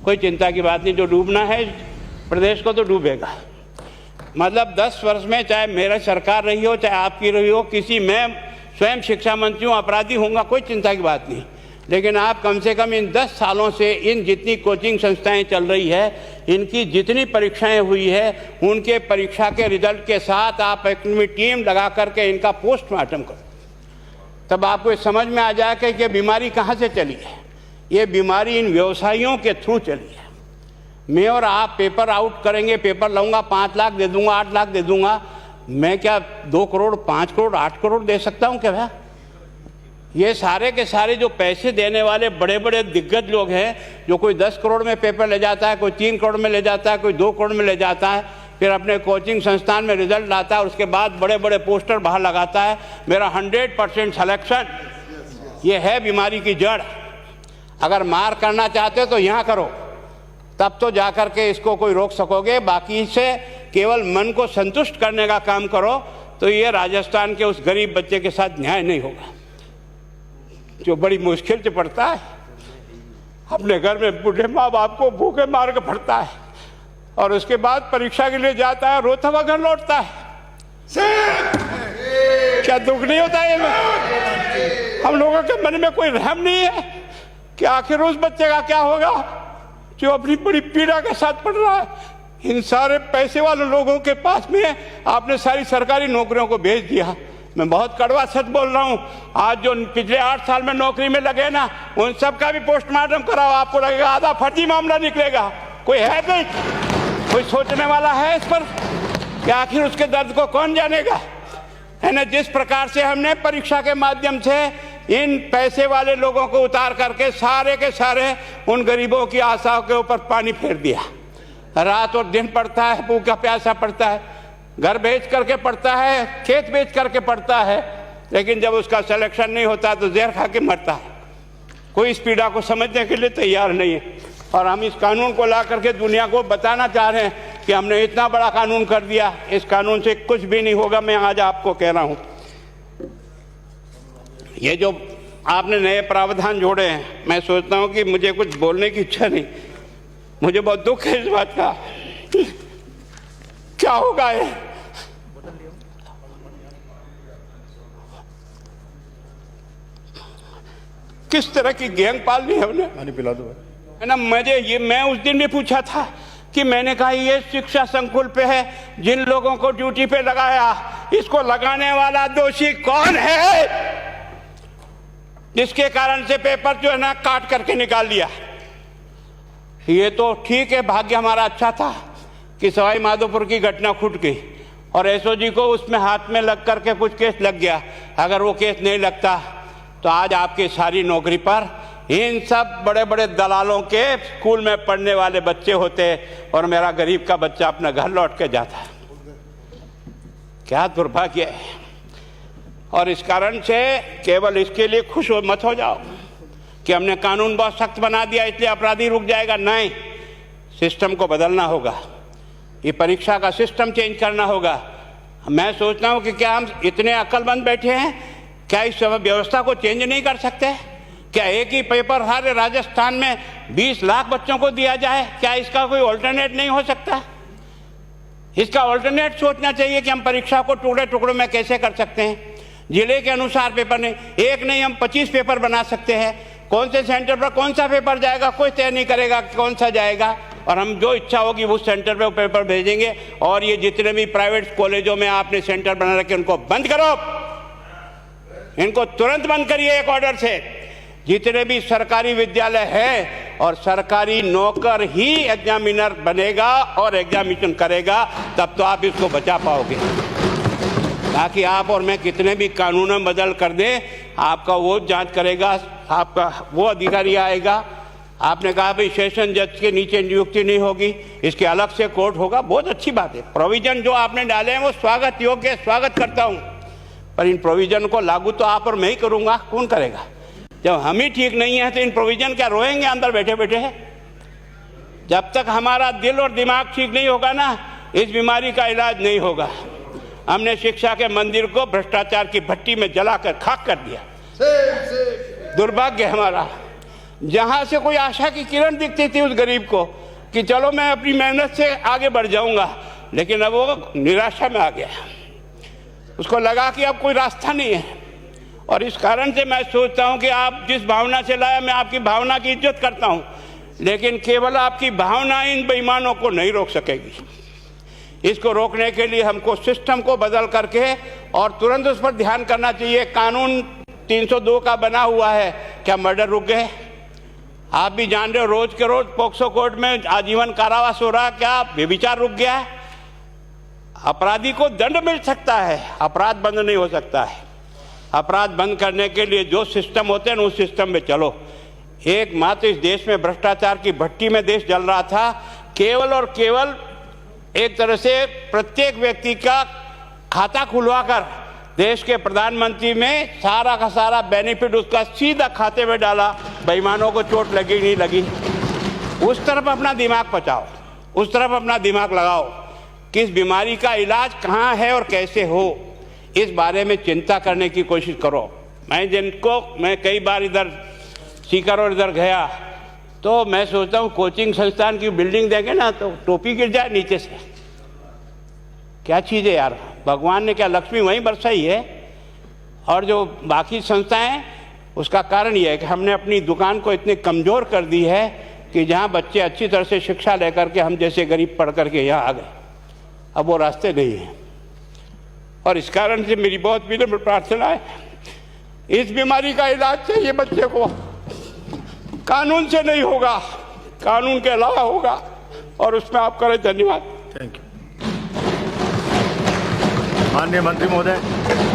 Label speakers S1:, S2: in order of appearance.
S1: कोई चिंता की बात नहीं, जो डूबना है प्रदेश को तो डूबेगा। मतलब 10 वर्ष में चाहे मेरा सरकार रही हो चाहे आपकी रही हो, किसी मैं स्वयं शिक्षा मंत्री हूँ, अपराधी होऊंगा, कोई चिंता की बात नहीं। लेकिन आप कम से कम इन 10 सालों से इन जितनी कोचिंग संस्थाएं चल रही है, इनकी जितनी परीक्षाएं हुई है, उनके परीक्षा के रिजल्ट के साथ आप एक टीम लगा करके इनका पोस्टमार्टम करो, तब आपको समझ में आ जाएगा कि बीमारी कहाँ से चली है। ये बीमारी इन व्यवसायियों के थ्रू चली है। मैं और आप पेपर आउट करेंगे, पेपर लाऊंगा, 5 लाख दे दूंगा, 8 लाख दे दूंगा, मैं क्या 2 करोड़ 5 करोड़ 8 करोड़ दे सकता हूँ क्या भैया? ये सारे के सारे जो पैसे देने वाले बड़े बड़े दिग्गज लोग हैं, जो कोई 10 करोड़ में पेपर ले जाता है, कोई 3 करोड़ में ले जाता है, कोई 2 करोड़ में ले जाता है, फिर अपने कोचिंग संस्थान में रिजल्ट लाता है, उसके बाद बड़े बड़े पोस्टर बाहर लगाता है, मेरा 100% सिलेक्शन। ये है बीमारी की जड़। अगर मार करना चाहते हो तो यहाँ करो, तब तो जाकर के इसको कोई रोक सकोगे। बाकी से केवल मन को संतुष्ट करने का काम करो तो ये राजस्थान के उस गरीब बच्चे के साथ न्याय नहीं होगा, जो बड़ी मुश्किल से पढ़ता है, अपने घर में बूढ़े माँ बाप को भूखे मार के पढ़ता है और उसके बाद परीक्षा के लिए जाता है, रोता हुआ घर लौटता है। क्या दुख नहीं होता है? हम लोगों के मन में कोई रहम नहीं है कि आखिर उस बच्चे का क्या होगा जो अपनी बड़ी पीड़ा के साथ पढ़ रहा है। इन सारे पैसे वाले लोगों के पास में आपने सारी सरकारी नौकरियों को भेज दिया। मैं बहुत कड़वा सच बोल रहा हूँ, आज जो पिछले 8 साल में नौकरी में लगे ना, उन सब का भी पोस्टमार्टम कराओ, आपको लगेगा आधा फर्जी मामला निकलेगा। कोई है नहीं, कोई सोचने वाला है इस पर कि आखिर उसके दर्द को कौन जानेगा, है ना। जिस प्रकार से हमने परीक्षा के माध्यम से इन पैसे वाले लोगों को उतार करके सारे के सारे उन गरीबों की आशाओं के ऊपर पानी फेर दिया। रात और दिन पढ़ता है, भूखा प्यासा पढ़ता है, घर बेच करके पढ़ता है, खेत बेच करके पढ़ता है, लेकिन जब उसका सिलेक्शन नहीं होता तो जहर खा के मरता है। कोई इस पीड़ा को समझने के लिए तैयार नहीं है। और हम इस कानून को ला करके दुनिया को बताना चाह रहे हैं कि हमने इतना बड़ा कानून कर दिया, इस कानून से कुछ भी नहीं होगा। मैं आज आपको कह रहा हूँ, ये जो आपने नए प्रावधान जोड़े हैं, मैं सोचता हूँ कि मुझे कुछ बोलने की इच्छा नहीं, मुझे बहुत दुख है इस बात का। क्या होगा ये? किस तरह की गैंग पालनी है उन्हें?
S2: पानी पिला दो,
S1: है ना। मैं उस दिन भी पूछा था कि मैंने कहा ये शिक्षा संकुल पे है, जिन लोगों को ड्यूटी पे लगाया, इसको लगाने वाला दोषी कौन है, जिसके कारण से पेपर जो है ना काट करके निकाल दिया। ये तो ठीक है, भाग्य हमारा अच्छा था कि सवाई माधोपुर की घटना खुट गई और एसओजी को उसमें हाथ में लग करके कुछ केस लग गया। अगर वो केस नहीं लगता तो आज आपकी सारी नौकरी पर इन सब बड़े बड़े दलालों के स्कूल में पढ़ने वाले बच्चे होते और मेरा गरीब का बच्चा अपना घर लौट के जाता। क्या दुर्भाग्य है। और इस कारण से केवल इसके लिए खुश मत हो जाओ कि हमने कानून बहुत सख्त बना दिया इसलिए अपराधी रुक जाएगा। नहीं, सिस्टम को बदलना होगा, ये परीक्षा का सिस्टम चेंज करना होगा। मैं सोचता हूँ कि क्या हम इतने अक्लमंद बैठे हैं, क्या इस व्यवस्था को चेंज नहीं कर सकते? क्या एक ही पेपर हर राजस्थान में 20 लाख बच्चों को दिया जाए? क्या इसका कोई ऑल्टरनेट नहीं हो सकता? इसका ऑल्टरनेट सोचना चाहिए कि हम परीक्षा को टुकड़े टुकड़ों में कैसे कर सकते हैं। जिले के अनुसार पेपर नहीं, एक नहीं हम 25 पेपर बना सकते हैं। कौन से सेंटर पर कौन सा पेपर जाएगा कोई तय नहीं करेगा कौन सा जाएगा, और हम जो इच्छा होगी उस सेंटर पे वो पेपर भेजेंगे। और ये जितने भी प्राइवेट कॉलेजों में आपने सेंटर बना रखे उनको बंद करो, इनको तुरंत बंद करिए एक ऑर्डर से। जितने भी सरकारी विद्यालय है और सरकारी नौकर ही एग्जामिनर बनेगा और एग्जामिनेशन करेगा, तब तो आप इसको बचा पाओगे। ताकि आप और मैं कितने भी कानून बदल कर दें, आपका वो जांच करेगा, आपका वो अधिकारी आएगा। आपने कहा भाई सेशन जज के नीचे नियुक्ति नहीं होगी, इसके अलग से कोर्ट होगा, बहुत अच्छी बात है। प्रोविजन जो आपने डाले हैं वो स्वागत योग्य है, स्वागत करता हूँ, पर इन प्रोविजन को लागू तो आप और मैं ही करूँगा, कौन करेगा? जब हम ही ठीक नहीं है तो इन प्रोविजन क्या रोएंगे अंदर बैठे बैठे? जब तक हमारा दिल और दिमाग ठीक नहीं होगा ना, इस बीमारी का इलाज नहीं होगा। हमने शिक्षा के मंदिर को भ्रष्टाचार की भट्टी में जलाकर खाक कर दिया। दुर्भाग्य हमारा, जहां से कोई आशा की किरण दिखती थी उस गरीब को कि चलो मैं अपनी मेहनत से आगे बढ़ जाऊंगा, लेकिन अब वो निराशा में आ गया। उसको लगा कि अब कोई रास्ता नहीं है। और इस कारण से मैं सोचता हूं कि आप जिस भावना से लाया, मैं आपकी भावना की इज्जत करता हूं, लेकिन केवल आपकी भावना इन बेईमानों को नहीं रोक सकेगी। इसको रोकने के लिए हमको सिस्टम को बदल करके और तुरंत उस पर ध्यान करना चाहिए। कानून 302 का बना हुआ है, क्या मर्डर रुक गए? आप भी जान रहे हो, रोज के रोज पोक्सो कोर्ट में आजीवन कारावास हो रहा, क्या व्यभिचार रुक गया है? अपराधी को दंड मिल सकता है, अपराध बंद नहीं हो सकता है। अपराध बंद करने के लिए जो सिस्टम होते हैं उस सिस्टम में चलो। एकमात्र इस देश में भ्रष्टाचार की भट्टी में देश जल रहा था, केवल और केवल एक तरह से प्रत्येक व्यक्ति का खाता खुलवाकर देश के प्रधानमंत्री में सारा का सारा बेनिफिट उसका सीधा खाते में डाला। बेईमानों को चोट लगी नहीं लगी, उस तरफ अपना दिमाग बचाओ, उस तरफ अपना दिमाग लगाओ। किस बीमारी का इलाज कहाँ है और कैसे हो, इस बारे में चिंता करने की कोशिश करो। मैं कई बार इधर सीकर और इधर गया तो मैं सोचता हूँ कोचिंग संस्थान की बिल्डिंग देंगे ना तो टोपी गिर जाए नीचे से। क्या चीज़ है यार, भगवान ने क्या लक्ष्मी वहीं बरसाई है। और जो बाकी संस्थाएं, उसका कारण यह है कि हमने अपनी दुकान को इतनी कमज़ोर कर दी है कि जहाँ बच्चे अच्छी तरह से शिक्षा लेकर के हम जैसे गरीब पढ़ करके यहाँ आ गए, अब वो रास्ते नहीं हैं। और इस कारण से मेरी बहुत विनम्र प्रार्थना है, इस बीमारी का इलाज चाहिए बच्चे को, कानून से नहीं होगा, कानून के अलावा होगा, और उसमें आप करें। धन्यवाद।
S2: Thank you. माननीय मंत्री महोदय।